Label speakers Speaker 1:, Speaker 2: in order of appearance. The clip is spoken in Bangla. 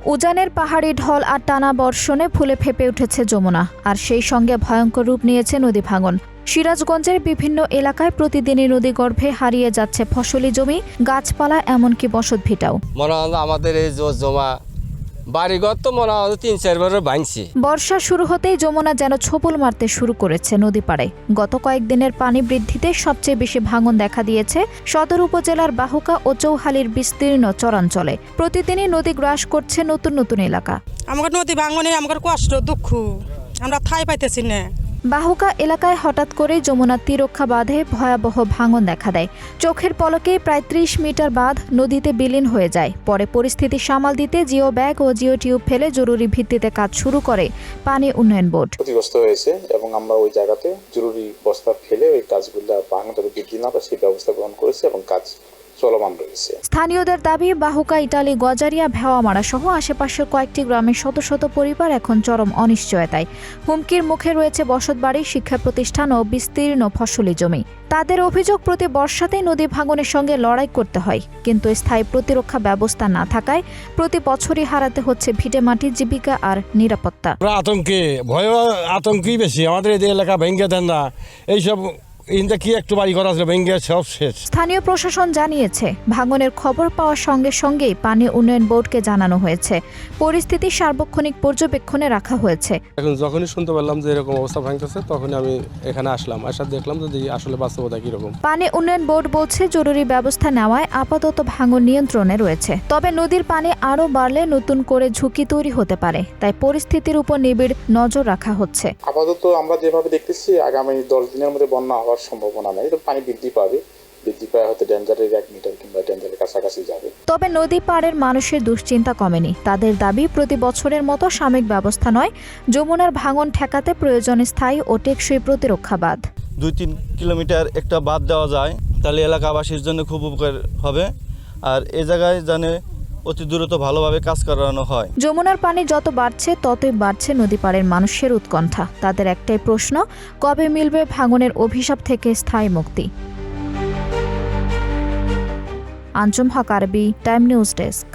Speaker 1: উজানের পাহাড়ি ঢল আর টানা বর্ষণে ফুলে ফেপে উঠেছে যমুনা, আর সেই সঙ্গে ভয়ঙ্কর রূপ নিয়েছে নদী ভাঙন। সিরাজগঞ্জের বিভিন্ন এলাকায় প্রতিদিনই নদীগর্ভে হারিয়ে যাচ্ছে ফসলি জমি, গাছপালা, এমনকি বসতভিটাও।
Speaker 2: মনে হয় আমাদের এই জমা বাড়িঘর তো মনে হয় ৩-৪ বার ভাঙছে।
Speaker 1: বর্ষা শুরু হতেই যমুনা যেন ছোবল মারতে শুরু করেছে নদী পাড়ে। গত কয়েকদিনের পানি বৃদ্ধিতে সবচেয়ে বেশি ভাঙন দেখা দিয়েছে সদর উপজেলার বাহুকা ও চৌহালির বিস্তীর্ণ চরাঞ্চলে। প্রতিদিনই নদী গ্রাস করছে নতুন নতুন এলাকা।
Speaker 3: আমার নদী ভাঙনে আমার কষ্ট দুঃখ, আমরা ঠাঁই পাইতেছি না।
Speaker 1: বাহুকা এলাকায় হঠাৎ করেই যমুনার তীরক্ষা বাঁধে ভয়াবহ ভাঙন দেখা দেয়। চোখের পলকেই প্রায় ৩০ মিটার বাঁধ নদীতে বিলীন হয়ে যায়। পরে পরিস্থিতি সামাল দিতে জিও ব্যাগ ও জিও টিউব ফেলে জরুরি ভিত্তিতে কাজ শুরু করে পানি উন্নয়ন বোর্ড।
Speaker 4: ক্ষতিগ্রস্ত হয়েছে এবং আমরা ওই জায়গাতে জরুরি বস্তা ফেলে ওই কাজগুলো ভাঙন তবে বৃদ্ধি না পায় সেই ব্যবস্থা গ্রহণ করেছে এবং কাজ চলমান রয়েছে।
Speaker 1: স্থানীয়দের দাবি, বাহুকা, ইটালি, গজারিয়া, ভেওয়ামারা সহ আশেপাশের কয়েকটি গ্রামের শত শত পরিবার এখন চরম অনিশ্চয়তায়। হুমকির মুখে রয়েছে বসতবাড়ি, শিক্ষা প্রতিষ্ঠান ও বিস্তীর্ণ ফসলি জমি। তাদের অভিযোগ, প্রতি বর্ষাতেই নদী ভাঙনের সঙ্গে লড়াই করতে হয়, কিন্তু স্থায়ী প্রতিরক্ষা ব্যবস্থা না থাকায় প্রতি বছরই হারাতে হচ্ছে ভিটেমাটি, জীবিকা আর নিরাপত্তা।
Speaker 5: আতঙ্কই বেশি। আমাদের এই এলাকা ভেঙে দেন না, এইসব কি একটু বাড়ি করা আছে ভেঙে সব শেষ।
Speaker 1: স্থানীয় প্রশাসন জানিয়েছে, ভাঙনের খবর পাওয়ার সঙ্গে সঙ্গেই পানি উন্নয়ন বোর্ডকে জানানো হয়েছে। পরিস্থিতি সার্বক্ষণিক পর্যবেক্ষণে রাখা হয়েছে।
Speaker 6: এখন যখনই শুনতে পারলাম যে এরকম অবস্থা ভাঙতেছে, তখনই আমি এখানে আসলাম, আসার দেখলাম যে আসলে বাস্তবতা কিরকম।
Speaker 1: পানি উন্নয়ন বোর্ড বলছে, জরুরি ব্যবস্থা নেওয়ায় আপাতত ভাঙন নিয়ন্ত্রণে রয়েছে। তবে নদীর পানি আরও বাড়লে নতুন করে ঝুঁকি তৈরি হতে পারে, তাই পরিস্থিতির উপর নিবিড় নজর রাখা হচ্ছে।
Speaker 4: আপাতত আমরা যেভাবে দেখতেছি আগামী 10 দিনের মধ্যে বন্যা হওয়ার সম্ভাবনা নেই। পানি বৃদ্ধি পায় হয়তো ডেঞ্জারের 1 মিটার কিংবা ডেঞ্জারের কাছাকাছি যাবে।
Speaker 1: তবে নদী পাড়ের মানুষের দুশ্চিন্তা কমেনি। তাদের দাবি, প্রতি বছরের মতো সাময়িক ব্যবস্থা নয়, যমুনার ভাঙন ঠেকাতে প্রয়োজন স্থায়ী ও টেকসই প্রতিরক্ষা বাঁধ।
Speaker 7: 2-3 কিলোমিটার একটা বাঁধ দেওয়া যায়, তাহলে এলাকাবাসীর জন্য খুব উপকার হবে। আর এ জায়গায় জানে অতি দ্রুত ভালোভাবে কাজ করানো হয়।
Speaker 1: যমুনার পানি যত বাড়ছে ততই বাড়ছে নদী পাড়ের মানুষের উৎকণ্ঠা। তাদের একটাই প্রশ্ন, কবে মিলবে ভাঙনের অভিশাপ থেকে স্থায়ী মুক্তি। আঞ্জুম হক, আরবি টাইম নিউজ ডেস্ক।